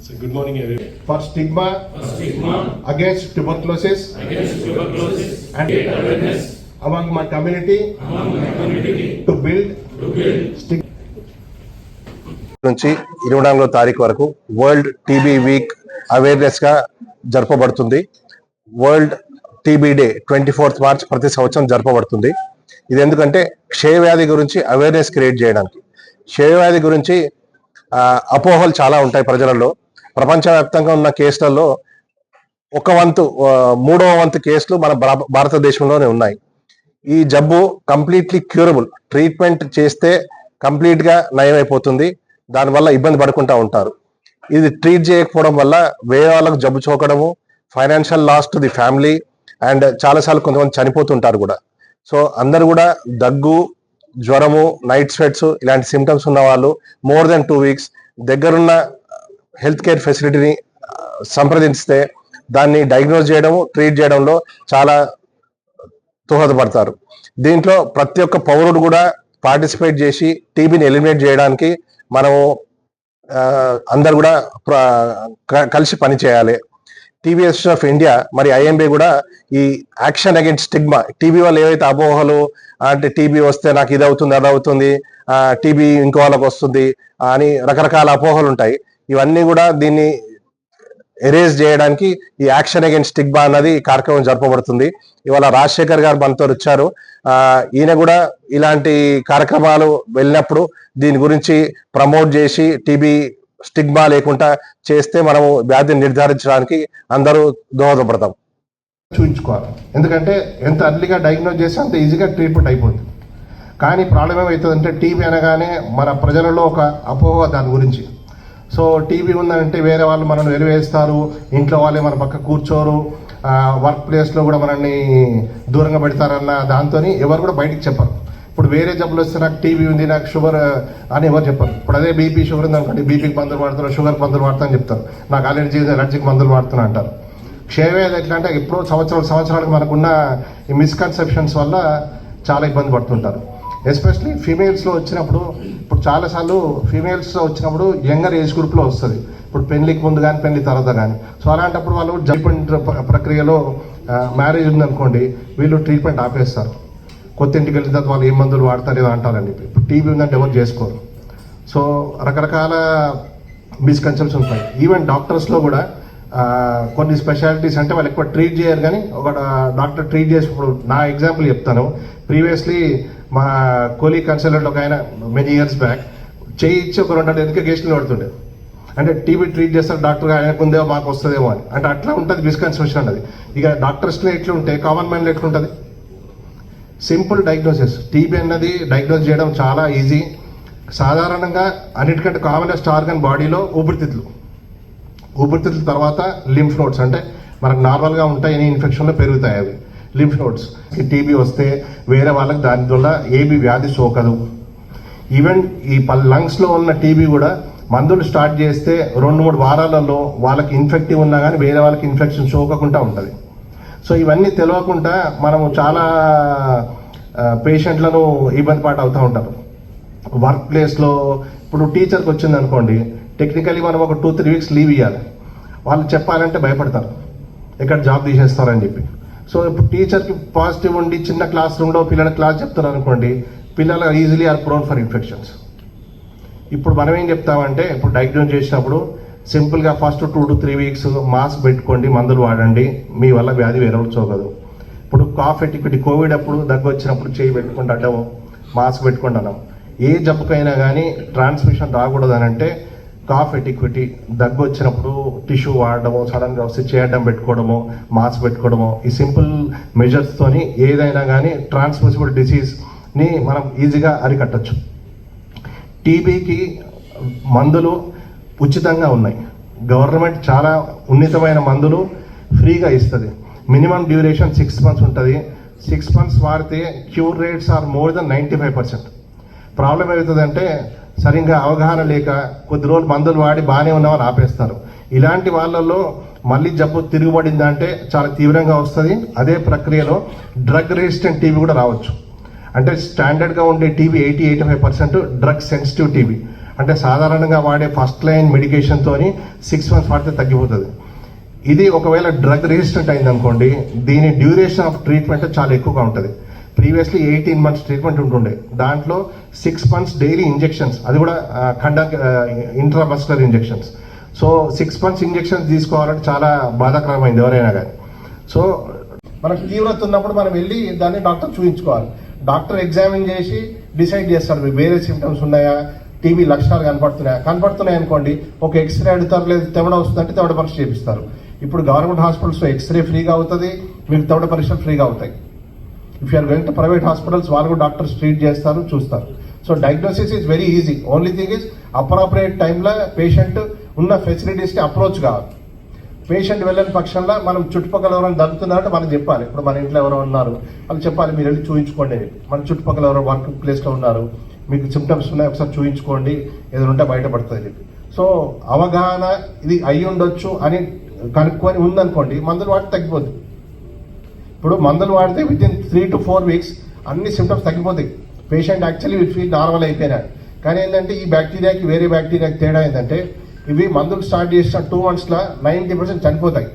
So good morning everyone. For stigma against tuberculosis and Awareness among my community to build stigma. నుంచి 24వ తారీఖు వరకు world TB week awareness గా జరపబడుతుంది. World TB day 24th March ప్రతి సంవత్సరం జరపబడుతుంది. ఇది ఎందుకంటే క్షయవ్యాధి గురించి అవేర్నెస్ క్రియేట్ చేయడానికి. క్షయవ్యాధి గురించి అపోహలు చాలా ఉంటాయి ప్రజలలో. ప్రపంచవ్యాప్తంగా ఉన్న కేసులలో మూడవ వంతు కేసులు మన భారతదేశంలోనే ఉన్నాయి. ఈ జబ్బు కంప్లీట్లీ క్యూరబుల్, ట్రీట్మెంట్ చేస్తే కంప్లీట్ గా నయమైపోతుంది. దానివల్ల ఇబ్బంది పడుకుంటా ఉంటారు. ఇది ట్రీట్ చేయకపోవడం వల్ల వేరే వాళ్ళకు జబ్బు చోకడము, financial loss to the family and చాలాసార్లు కొంతమంది చనిపోతుంటారు కూడా. సో అందరు కూడా దగ్గు, జ్వరము, నైట్ స్వెట్స్ ఇలాంటి సిమ్టమ్స్ ఉన్న వాళ్ళు మోర్ దెన్ 2 weeks దగ్గరున్న హెల్త్ కేర్ ఫెసిలిటీని సంప్రదిస్తే దాన్ని డయాగ్నోస్ చేయడము, ట్రీట్ చేయడంలో చాలా దోహదపడతారు. దీంట్లో ప్రతి ఒక్క పౌరుడు కూడా పార్టిసిపేట్ చేసి టీబీని ఎలిమినేట్ చేయడానికి మనము అందరు కూడా కలిసి పనిచేయాలి. టీబీ అసోసియేషన్ ఆఫ్ ఇండియా మరి ఐఎంబీ కూడా ఈ యాక్షన్ అగైన్స్ స్టిగ్మా, టీబీ వల్ల ఏవైతే అపోహలు అంటే టీబీ వస్తే నాకు ఇది అవుతుంది, అది అవుతుంది, టీబీ ఇంకో వాళ్ళకి వస్తుంది అని రకరకాల అపోహలు ఉంటాయి. ఇవన్నీ కూడా దీన్ని ఎరేజ్ చేయడానికి ఈ యాక్షన్ అగైన్స్ స్టిగ్మా అన్నది కార్యక్రమం జరపబడుతుంది. ఇవాళ రాజశేఖర్ గారు మనతో వచ్చారు. ఈయన కూడా ఇలాంటి కార్యక్రమాలు వెళ్ళినప్పుడు దీని గురించి ప్రమోట్ చేసి టీబీ స్టిగ్మా లేకుండా చేస్తే మనము వ్యాధిని నిర్ధారించడానికి అందరూ దోహదపడతాం. చూపించుకోవాలి, ఎందుకంటే ఎంత అర్లీగా డయాగ్నోజ్ చేస్తే అంత ఈజీగా ట్రీట్మెంట్ అయిపోతుంది. కానీ ప్రాబ్లం ఏమవుతుందంటే టీబీ అనగానే మన ప్రజలలో ఒక అపోహ దాని గురించి. సో టీబీ ఉందంటే వేరే వాళ్ళు మనల్ని వెలివేస్తారు, ఇంట్లో వాళ్ళే మన పక్క కూర్చోరు, వర్క్ ప్లేస్లో కూడా మనల్ని దూరంగా పెడతారన్న దాంతో ఎవరు కూడా బయటికి చెప్పరు. ఇప్పుడు వేరే జబ్బులు వస్తే నాకు టీబీ ఉంది, నాకు షుగర్ అని ఎవరు చెప్పరు. ఇప్పుడు అదే బీపీ షుగర్ ఉంది అనుకోండి, బీపీకి మందులు వాడుతున్నారు, షుగర్ మందులు వాడుతాను చెప్తారు, నాకు అలర్జీకి మందులు వాడుతున్నా అంటారు. క్షయవ్యాధి ఎట్లా అంటే ఎప్పుడో సంవత్సరాలకు మనకున్న ఈ మిస్కన్సెప్షన్స్ వల్ల చాలా ఇబ్బంది పడుతుంటారు. ఎస్పెషలీ ఫీమేల్స్లో వచ్చినప్పుడు, ఇప్పుడు చాలాసార్లు ఫీమేల్స్లో వచ్చినప్పుడు యంగర్ ఏజ్ గ్రూప్లో వస్తుంది. ఇప్పుడు పెళ్లికి ముందు కానీ పెళ్లి తర్వాత కానీ. సో అలాంటప్పుడు వాళ్ళు ట్రీట్మెంట్ ప్రక్రియలో మ్యారేజ్ ఉందనుకోండి, వీళ్ళు ట్రీట్మెంట్ ఆపేస్తారు. కొత్త ఇంటికి వెళ్ళిన తర్వాత వాళ్ళు ఏ మందులు వాడతారు ఏదో అంటారండి. ఇప్పుడు టీబీ ఉందంటే ఎవరు చేసుకోరు. సో రకరకాల మిస్కన్సెప్షన్స్ ఉంటాయి. ఈవెన్ డాక్టర్స్లో కూడా కొన్ని స్పెషాలిటీస్ అంటే వాళ్ళు ఎక్కువ ట్రీట్ చేయరు, కానీ ఒక డాక్టర్ ట్రీట్ చేసినప్పుడు నా ఎగ్జాంపుల్ చెప్తాను. ప్రీవియస్లీ మా కోలీ కన్సల్టెంట్ ఒక ఆయన మెనీ ఇయర్స్ బ్యాక్ చేయించి ఒక 2 ఎడ్యుకేషన్లు పడుతుండే. అంటే టీబీ ట్రీట్ చేస్తారు డాక్టర్, ఆయనకు ఉందేమో మాకు వస్తుందేమో అని. అంటే అట్లా ఉంటుంది మిస్కన్సెప్షన్ అన్నది. ఇక డాక్టర్స్లో ఎట్లుంటే కామన్ మ్యాన్లో ఎట్లుంటుంది? Simple diagnosis. టీబీ అన్నది డయాగ్నోస్ చేయడం చాలా ఈజీ. సాధారణంగా అన్నిటికంటే కామనెస్ట్ ఆర్గన్ బాడీలో ఊపిరితిత్తుల తర్వాత లింఫ్ నోడ్స్, అంటే మనకు నార్మల్గా ఉంటాయి, ఎనీ ఇన్ఫెక్షన్లో పెరుగుతాయి అవి లింఫ్ నోడ్స్. ఈ టీబీ వస్తే వేరే వాళ్ళకి దానివల్ల ఏబీ వ్యాధి సోకదు. ఈవెన్ ఈ లంగ్స్లో ఉన్న టీబీ కూడా మందులు స్టార్ట్ చేస్తే 2-3 వారాలలో వాళ్ళకి ఇన్ఫెక్టివ్ ఉన్నా కానీ వేరే వాళ్ళకి ఇన్ఫెక్షన్ సోకకుండా ఉంటుంది. సో ఇవన్నీ తెలియకుండా మనము చాలా పేషెంట్లను ఇబ్బంది పాటు అవుతూ ఉంటారు. వర్క్ ప్లేస్లో ఇప్పుడు టీచర్కి వచ్చింది అనుకోండి, టెక్నికలీ మనం ఒక 2-3 weeks లీవ్ ఇవ్వాలి. వాళ్ళు చెప్పాలంటే భయపడతారు, ఎక్కడ జాబ్ తీసేస్తారని చెప్పి. సో ఇప్పుడు టీచర్కి పాజిటివ్ ఉండి చిన్న క్లాస్ రూమ్లో పిల్లల క్లాస్ చెప్తారు అనుకోండి, పిల్లలు easily are prone for infections. ఇప్పుడు మనం ఏం చెప్తామంటే, ఇప్పుడు డయాగ్నోస్ చేసినప్పుడు సింపుల్గా ఫస్ట్ 2 to 3 weeks మాస్క్ పెట్టుకోండి, మందులు వాడండి, మీ వల్ల వ్యాధి వేరొకటి సోకదు. ఇప్పుడు కాఫ్ ఎటిక్విటీ, కోవిడ్ అప్పుడు దగ్గు వచ్చినప్పుడు చేయి పెట్టుకుంటూ అడ్డము, మాస్క్ పెట్టుకుంటూ అన్నాం. ఏ జబ్బుకైనా కానీ ట్రాన్స్మిషన్ రాకూడదు అని అంటే కాఫ్ ఎటిక్విటీ, దగ్గు వచ్చినప్పుడు టిష్యూ వాడడము, సడన్గా వస్తే చేయడం పెట్టుకోవడము, మాస్క్ పెట్టుకోవడము, ఈ సింపుల్ మెజర్స్తోని ఏదైనా కానీ ట్రాన్స్మిసిబుల్ డిసీజ్ని మనం ఈజీగా అరికట్టచ్చు. టీబీకి మందులు ఉచితంగా ఉన్నాయి. గవర్నమెంట్ చాలా ఉన్నతమైన మందులు ఫ్రీగా ఇస్తుంది. మినిమం డ్యూరేషన్ 6 months ఉంటుంది. 6 months వాడితే cure rates are more than 95%. Problem ఏమవుతుందంటే సరిగ్గా అవగాహన లేక కొద్ది రోజులు మందులు వాడి బాగానే ఉన్నామని ఆపేస్తారు. ఇలాంటి వాళ్ళల్లో మళ్ళీ జబ్బు తిరుగుబడిందంటే చాలా తీవ్రంగా వస్తుంది. అదే ప్రక్రియలో డ్రగ్ రెసిస్టెంట్ టీబీ కూడా రావచ్చు. అంటే స్టాండర్డ్గా ఉండే టీబీ 80-85% డ్రగ్ సెన్సిటివ్ టీబీ, అంటే సాధారణంగా వాడే ఫస్ట్ లైన్ మెడికేషన్తో 6 months వాడితే తగ్గిపోతుంది. ఇది ఒకవేళ డ్రగ్ రెసిస్టెంట్ అయింది అనుకోండి, దీని డ్యూరేషన్ ఆఫ్ ట్రీట్మెంట్ చాలా ఎక్కువగా ఉంటుంది. ప్రీవియస్లీ 18 months ట్రీట్మెంట్ ఉంటుండే, దాంట్లో 6 months డైలీ ఇంజెక్షన్స్, అది కూడా intramuscular injections. So 6 months injections తీసుకోవాలంటే చాలా బాధాకరమైంది ఎవరైనా కానీ. సో మనకు తీవ్రత ఉన్నప్పుడు మనం వెళ్ళి దాన్ని డాక్టర్ చూపించుకోవాలి. డాక్టర్ ఎగ్జామిన్ చేసి డిసైడ్ చేస్తారు మీకు వేరే సిమ్టమ్స్ ఉన్నాయా, టీబీ లక్షణాలు కనపడుతున్నాయి అనుకోండి, ఒక ఎక్స్రే అడుగుతారు, లేదు తెవడ వస్తుందంటే తెవడ పరీక్ష చేపిస్తారు. ఇప్పుడు గవర్నమెంట్ హాస్పిటల్స్లో ఎక్స్రే ఫ్రీగా అవుతుంది, మీకు తెవడ పరీక్షలు ఫ్రీగా అవుతాయి. If you're going to private hospitals, వాళ్ళు కూడా డాక్టర్స్ ట్రీట్ చేస్తారు, చూస్తారు. So diagnosis is very easy. Only thing is appropriate టైంలో పేషెంట్ ఉన్న ఫెసిలిటీస్కి అప్రోచ్ కావాలి. పేషెంట్ వెళ్ళని పక్షంలో మనం చుట్టుపక్కల ఎవరైనా దగ్గుతున్నారంటే మనం చెప్పాలి. ఇప్పుడు మన ఇంట్లో ఎవరో ఉన్నారు, వాళ్ళు చెప్పాలి మీరు వెళ్ళి చూపించుకోండి. మన చుట్టుపక్కల ఎవరో వర్క్ ప్లేస్లో ఉన్నారు, మీకు సిమ్టమ్స్ ఉన్నాయి, ఒకసారి చూపించుకోండి, ఏదైనా ఉంటే బయటపడుతుంది చెప్పి. సో అవగాహన ఇది అయ్యి ఉండొచ్చు అని కనుక్కొని ఉందనుకోండి, మందులు వాడితే తగ్గిపోతుంది. ఇప్పుడు మందులు వాడితే వితిన్ 3 to 4 weeks అన్ని సిమ్టమ్స్ తగ్గిపోతాయి. పేషెంట్ యాక్చువల్లీ ఫీల్ నార్మల్ అయిపోయినా, కానీ ఏంటంటే ఈ బ్యాక్టీరియాకి వేరే బ్యాక్టీరియాకి తేడా ఏంటంటే, ఇవి మందులు స్టార్ట్ చేసిన 2 monthsలో 90% చనిపోతాయి.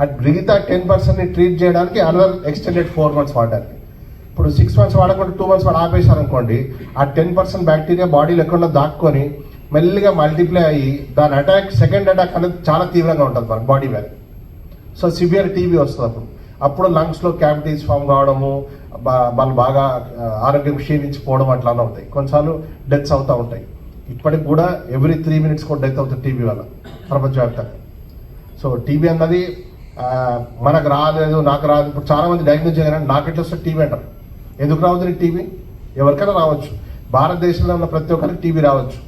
అది మిగతా 10%ని ట్రీట్ చేయడానికి అనదర్ ఎక్స్టెండెడ్ 4 months వాడడానికి. ఇప్పుడు 6 months వాడకుండా 2 months వాడు ఆపేశారనుకోండి, ఆ 10% బ్యాక్టీరియా బాడీలో ఎక్కడ దాక్కుని మెల్లిగా మల్టిప్లై అయ్యి దాని అటాక్, సెకండ్ అటాక్ అనేది చాలా తీవ్రంగా ఉంటుంది మన బాడీ మీద. సో సివియర్ టీబీ వస్తుంది. అప్పుడు లంగ్స్లో క్యావిటీస్ ఫామ్ కావడము, వాళ్ళు బాగా ఆరోగ్యం క్షీణించిపోవడం అట్లానే అవుతాయి. కొన్నిసార్లు డెత్స్ అవుతూ ఉంటాయి. ఇప్పటికి కూడా ఎవ్రీ 3 minutes కూడా డెత్ అవుతుంది టీబీ వల్ల ప్రపంచవ్యాప్తంగా. సో టీబీ అన్నది మనకు రాలేదు, నాకు రాదు. ఇప్పుడు చాలా మంది డయాగ్నోస్ చేయగానే నాకు ఎట్లా వస్తే టీబీ అంటారు. ఎందుకు రావద్దు నీకు టీబీ? ఎవరికైనా రావచ్చు. భారతదేశంలో ఉన్న ప్రతి ఒక్కరికి టీబీ రావచ్చు.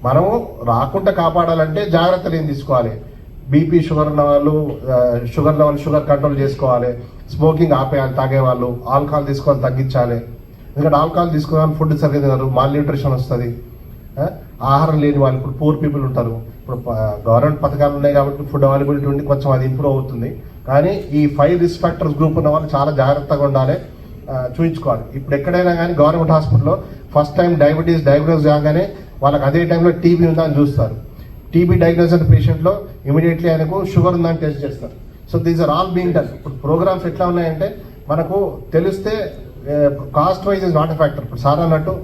మనము రాకుండా కాపాడాలంటే జాగ్రత్తలు ఏం తీసుకోవాలి? బీపీ షుగర్ ఉన్న వాళ్ళు షుగర్ కంట్రోల్ చేసుకోవాలి. స్మోకింగ్ ఆపేయాలి, తాగేవాళ్ళు ఆల్కహాల్ తీసుకోవాలి, తగ్గించాలి. ఎందుకంటే ఆల్కహాల్ తీసుకోవాలి, ఫుడ్ సరిగ్గా తినరు, మాల్ న్యూట్రిషన్ వస్తుంది. ఆహారం లేని వాళ్ళు, ఇప్పుడు పూర్ పీపుల్ ఉంటారు. ఇప్పుడు గవర్నమెంట్ పథకాలు ఉన్నాయి కాబట్టి ఫుడ్ అవైలబిలిటీ ఉండి కొంచెం అది ఇంప్రూవ్ అవుతుంది. కానీ ఈ 5 risk factors గ్రూప్ ఉన్న వాళ్ళు చాలా జాగ్రత్తగా ఉండాలి, చూయించుకోవాలి. ఇప్పుడు ఎక్కడైనా కానీ గవర్నమెంట్ హాస్పిటల్లో ఫస్ట్ టైం డయాబెటీస్ డయాగ్నోస్ కాగానే వాళ్ళకి అదే టైంలో టీబీ ఉందా అని చూస్తారు. టీబీ డయాగ్నోస్ అయిన పేషెంట్లో ఇమీడియట్లీ ఆయనకు షుగర్ ఉందని టెస్ట్ చేస్తారు. So these are all being done. ఇప్పుడు ప్రోగ్రామ్స్ ఎట్లా ఉన్నాయంటే మనకు తెలిస్తే cost wise is not a factor. ఇప్పుడు సార్ అన్నట్టు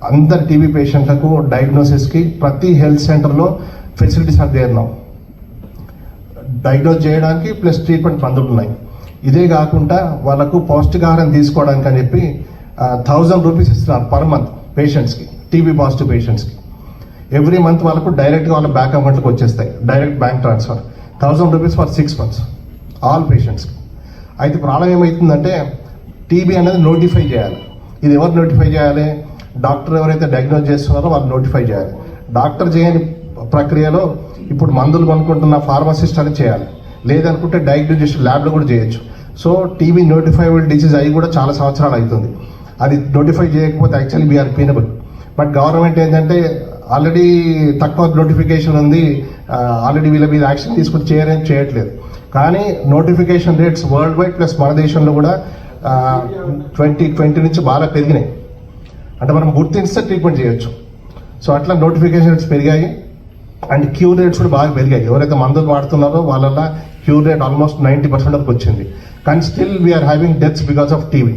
అందరు టీబీ పేషెంట్లకు డయాగ్నోసిస్కి ప్రతి హెల్త్ సెంటర్లో ఫెసిలిటీస్ అందిస్తున్నాం. డయాగ్నోస్ చేయడానికి ప్లస్ ట్రీట్మెంట్ మందులు ఉన్నాయి. ఇదే కాకుండా వాళ్ళకు పౌష్టికాహారం తీసుకోవడానికి అని చెప్పి 1000 rupees ఇస్తున్నారు పర్ మంత్ పేషెంట్స్కి, టీబీ పాజిటివ్ పేషెంట్స్కి. ఎవ్రీ మంత్ వాళ్ళకు డైరెక్ట్గా వాళ్ళ బ్యాంక్ అకౌంట్కి వచ్చేస్తాయి, direct bank transfer. 1000 rupees for 6 months all పేషెంట్స్కి. అయితే ప్రాబ్లం ఏమవుతుందంటే టీబీ అనేది నోటిఫై చేయాలి. ఇది ఎవరు నోటిఫై చేయాలి? డాక్టర్ ఎవరైతే డయాగ్నోస్ చేస్తున్నారో వాళ్ళు నోటిఫై చేయాలి. డాక్టర్ చేయని ప్రక్రియలో ఇప్పుడు మందులు కొనుక్కుంటున్న ఫార్మసిస్ట్ అని చేయాలి, లేదనుకుంటే డయాగ్నోసిస్ ల్యాబ్లో కూడా చేయొచ్చు. సో టీబీ నోటిఫైబుల్ డిసీజ్ అయ్యి కూడా చాలా సంవత్సరాలు అవుతుంది. అది నోటిఫై చేయకపోతే యాక్చువల్లీ వీఆర్ పీనబుల్. బట్ గవర్నమెంట్ ఏంటంటే ఆల్రెడీ తక్కువ నోటిఫికేషన్ ఉంది, ఆల్రెడీ వీళ్ళ మీద యాక్షన్ తీసుకుని చేయట్లేదు. కానీ notification rates world wide plus మన దేశంలో కూడా 2020 నుంచి బాగా పెరిగినాయి. అంటే మనం గుర్తిస్తే ట్రీట్మెంట్ చేయొచ్చు. సో అట్లా నోటిఫికేషన్ రేట్స్ పెరిగాయి అండ్ క్యూర్ రేట్స్ కూడా బాగా పెరిగాయి. ఎవరైతే మందులు వాడుతున్నారో వాళ్ళ క్యూర్ రేట్ ఆల్మోస్ట్ 90% వరకు వచ్చింది. కానీ still we're having deaths because of TB.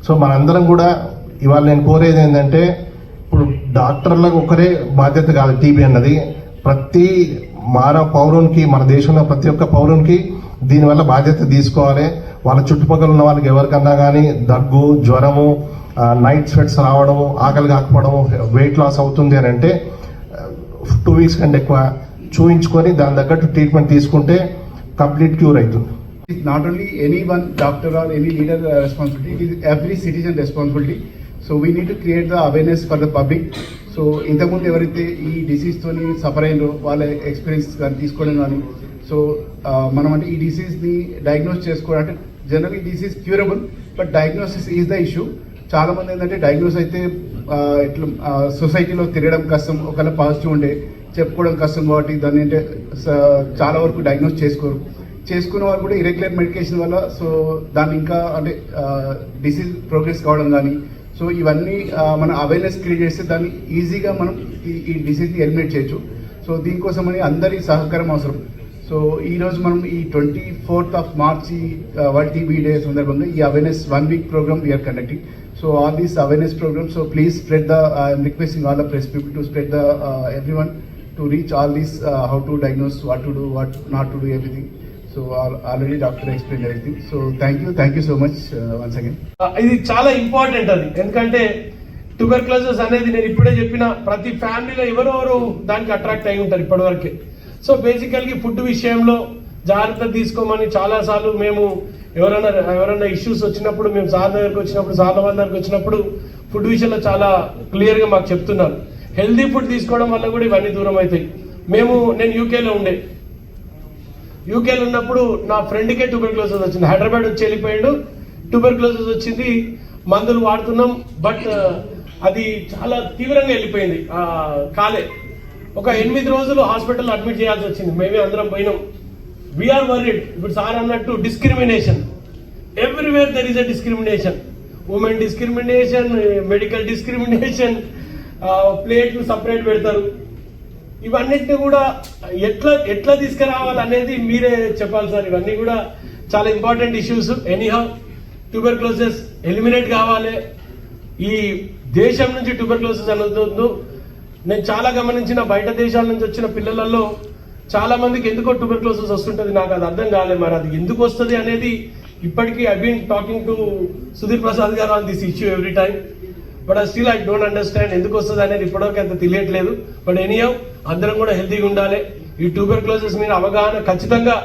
So మనందరం కూడా ఇవాళ నేను కోరేది ఏంటంటే, ఇప్పుడు డాక్టర్లకు ఒకరే బాధ్యత కాదు టీబీ అన్నది. ప్రతి మానవ పౌరునికి, మన దేశంలో ప్రతి ఒక్క పౌరునికి దీనివల్ల బాధ్యత తీసుకోవాలి. వాళ్ళ చుట్టుపక్కల ఉన్న వాళ్ళకి ఎవరికన్నా కానీ దగ్గు, జ్వరము, నైట్ స్వెట్స్ రావడము, ఆకలి కాకపోవడము, వెయిట్ లాస్ అవుతుంది అని అంటే 2 weeks కంటే ఎక్కువ చూయించుకొని దాని తగ్గట్టు ట్రీట్మెంట్ తీసుకుంటే కంప్లీట్ క్యూర్ అవుతుంది. It's not only any one doctor or any leader responsibility, it is every citizen responsibility. So we need to create the awareness for the public. So ఇంతకుముందు ఎవరైతే ఈ డిసీజ్తోని సఫర్ అయినారో వాళ్ళ ఎక్స్పీరియన్స్ కానీ తీసుకోవడం కానీ, so మనం అంటే ఈ డిసీజ్ని డయాగ్నోస్ చేసుకోవడం అంటే general disease curable, but diagnosis is the issue. చాలా మంది ఏంటంటే డయాగ్నోస్ అయితే ఇట్లా సొసైటీలో తిరగడం కష్టం, ఒకవేళ పాజిటివ్ ఉండే చెప్పుకోవడం కష్టం కాబట్టి దాన్ని అంటే చాలా వరకు డయాగ్నోస్ చేసుకున్న వాళ్ళు కూడా ఇరెగ్యులర్ మెడికేషన్ వల్ల సో దాన్ని ఇంకా అంటే డిసీజ్ ప్రోగ్రెస్ కావడం కానీ, సో ఇవన్నీ మన అవేర్నెస్ క్రియేట్ చేస్తే దాన్ని ఈజీగా మనం ఈ డిసీజ్ని ఎలిమినేట్ చేయొచ్చు. సో దీనికోసమని అందరి సహకారం అవసరం. సో ఈరోజు మనం ఈ 24th of March world TB day సందర్భంగా ఈ awareness 1 week program we are conducting. So all these awareness programs, so please spread the, I am requesting all the press people to spread the, everyone to reach all these, how to diagnose, what to do, what not to do, everything. So already doctor explained everything. So thank you so much once again. ఇది చాలా important అది, ఎందుకంటే tuberculosis అనేది నేను ఇప్పుడే చెప్పిన ప్రతి ఫ్యామిలీలో ఎవరెవరు దానికి అట్రాక్ట్ అయి ఉంటారు ఇప్పటివరకే. సో బేసికల్గా ఫుడ్ విషయంలో జాగ్రత్త తీసుకోమని చాలాసార్లు మేము ఎవరైనా ఇష్యూస్ వచ్చినప్పుడు మేము సార్ దగ్గరికి వచ్చినప్పుడు, సార్ల వాళ్ళ దగ్గరికి వచ్చినప్పుడు ఫుడ్ విషయంలో చాలా క్లియర్గా మాకు చెప్తున్నారు. హెల్దీ ఫుడ్ తీసుకోవడం వల్ల కూడా ఇవన్నీ దూరం అవుతాయి. నేను యూకేలో ఉన్నప్పుడు నా ఫ్రెండ్కే ట్యూబర్క్లోసిస్ వచ్చింది. హైదరాబాద్ వచ్చి వెళ్ళిపోయాడు, ట్యూబర్క్లోసిస్ వచ్చింది, మందులు వాడుతున్నాం, బట్ అది చాలా తీవ్రంగా వెళ్ళిపోయింది. కాలే ఒక 8 రోజులు హాస్పిటల్ అడ్మిట్ చేయాల్సి వచ్చింది. మేమే అందరం పోయినాం. We're worried. ఇప్పుడు సార్ అన్నట్టు discrimination, everywhere there is a discrimination. Women discrimination, medical discrimination, ప్లేట్లు సపరేట్ పెడతారు. ఇవన్నిటిని కూడా ఎట్లా తీసుకురావాలి అనేది మీరే చెప్పాలి సార్. ఇవన్నీ కూడా చాలా important issues. Anyhow tuberculosis eliminate కావాలి. ఈ దేశం నుంచి ట్యూబర్క్లోసిస్ అనొద్దు. నేను చాలా గమనించిన బయట దేశాల నుంచి వచ్చిన పిల్లలలో చాలా మందికి ఎందుకో ట్యూబర్క్లోసిస్ వస్తుంటది. నాకు అది అర్థం కాలేదు. మరి అది ఎందుకు వస్తుంది అనేది ఇప్పటికీ I been talking to Sudhir Prasad గారు on this issue every time, but still I don't understand ఎందుకు వస్తుంది అనేది ఇప్పటివరకు అంత తెలియట్లేదు. బట్ ఎనీహౌ అందరం కూడా హెల్తీగా ఉండాలి. ఈ ట్యూబర్క్లోసిస్ మీద అవగాహన ఖచ్చితంగా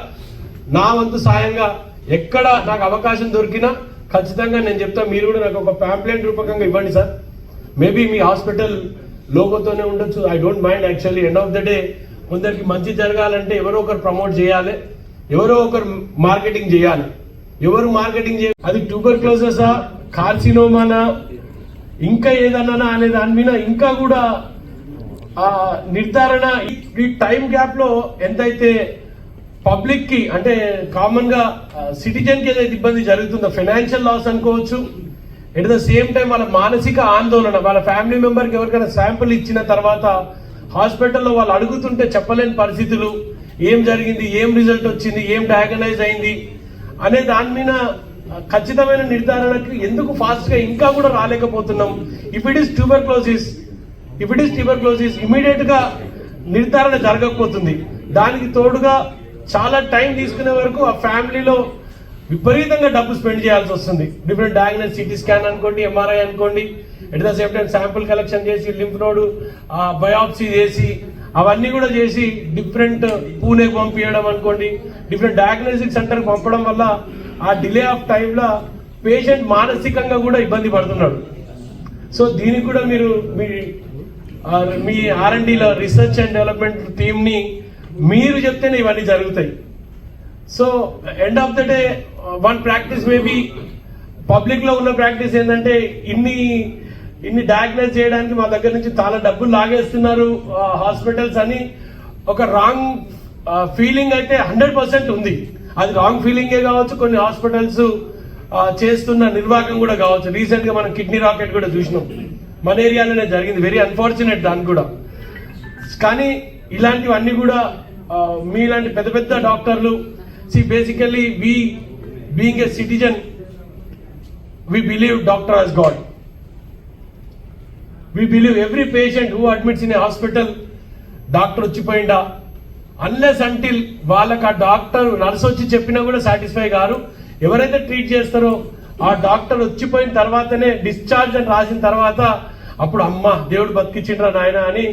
నా వంతు సాయంగా ఎక్కడ నాకు అవకాశం దొరికినా ఖచ్చితంగా నేను చెప్తా. మీరు కూడా నాకు ఒక ప్యాంప్లెట్ రూపకంగా ఇవ్వండి సార్. మేబీ మీ హాస్పిటల్ లోగోతోనే ఉండొచ్చు, I don't mind. Actually end of the day కొందరికి మంచి జరగాలంటే ఎవరో ఒకరు ప్రమోట్ చేయాలి, ఎవరో ఒకరు మార్కెటింగ్ చేయాలి. ఎవరు మార్కెటింగ్ చేయాలి, అది ట్యూబర్క్లోసిసా, కార్సినోమానా, ఇంకా ఏదన్నా అనే దాని మీద ఇంకా కూడా నిర్ధారణ ఈ టైం గ్యాప్ లో ఎంతైతే పబ్లిక్ కి అంటే కామన్ గా సిటిజన్ కి ఏదైతే ఇబ్బంది జరుగుతుందో, ఫైనాన్షియల్ లాస్ అనుకోవచ్చు, ఎట్ ద సేమ్ టైం వాళ్ళ మానసిక ఆందోళన, వాళ్ళ ఫ్యామిలీ మెంబర్కి ఎవరికైనా శాంపుల్ ఇచ్చిన తర్వాత హాస్పిటల్లో వాళ్ళు అడుగుతుంటే చెప్పలేని పరిస్థితులు, ఏం జరిగింది, ఏం రిజల్ట్ వచ్చింది, ఏం డయాగ్నైజ్ అయింది అనే దాని మీద ఖచ్చితమైన నిర్ధారణకు ఎందుకు ఫాస్ట్ గా ఇంకా కూడా రాలేకపోతున్నాం. If it is tuberculosis immediate గా నిర్ధారణ జరగకపోతుంది. దానికి తోడుగా చాలా టైం తీసుకునే వరకు ఆ ఫ్యామిలీలో విపరీతంగా డబ్బు స్పెండ్ చేయాల్సి వస్తుంది. డిఫరెంట్ డయాగ్నోస్, సిటీ స్కాన్ అనుకోండి, ఎంఆర్ఐ అనుకోండి, at the same time sample collection చేసి, లింఫ్ నోడ్ బయాప్సీ చేసి, అవన్నీ కూడా చేసి డిఫరెంట్ పూణేకి పంపించడం అనుకోండి, డిఫరెంట్ డయాగ్నోస్టిక్ సెంటర్కి పంపడం వల్ల ఆ డిలే ఆఫ్ టైంలో పేషెంట్ మానసికంగా కూడా ఇబ్బంది పడుతున్నాడు. సో దీనికి కూడా మీరు మీ R&Dలో రీసెర్చ్ అండ్ డెవలప్మెంట్ టీమ్ని మీరు చెప్తేనే ఇవన్నీ జరుగుతాయి. So end of the day one practice maybe public లో ఉన్న ప్రాక్టీస్ ఏంటంటే ఇన్ని డయాగ్నైజ్ చేయడానికి మా దగ్గర నుంచి చాలా డబ్బులు లాగేస్తున్నారు హాస్పిటల్స్ అని ఒక రాంగ్ ఫీలింగ్ అయితే 100% ఉంది. అది రాంగ్ ఫీలింగే కావచ్చు, కొన్ని హాస్పిటల్స్ చేస్తున్న నిర్వాహకం కూడా కావచ్చు. రీసెంట్ గా మనం కిడ్నీ రాకెట్ కూడా చూసినాం, మన ఏరియాలోనే జరిగింది. వెరీ అన్ఫార్చునేట్ దానికి కూడా. కానీ ఇలాంటివన్నీ కూడా మీలాంటి పెద్ద పెద్ద డాక్టర్లు, basically we being a citizen, we believe doctor as God. We believe every patient who admits in a hospital, doctor వచ్చిపోయిందా, అన్లెస్ అంటిల్ వాళ్ళకి ఆ డాక్టర్ నర్స్ వచ్చి చెప్పినా కూడా సాటిస్ఫై గారు. ఎవరైతే ట్రీట్ చేస్తారో ఆ డాక్టర్ వచ్చిపోయిన తర్వాతనే డిశ్చార్జ్ అని రాసిన తర్వాత అప్పుడు అమ్మ దేవుడు బతికించిండ్రా నాయన అని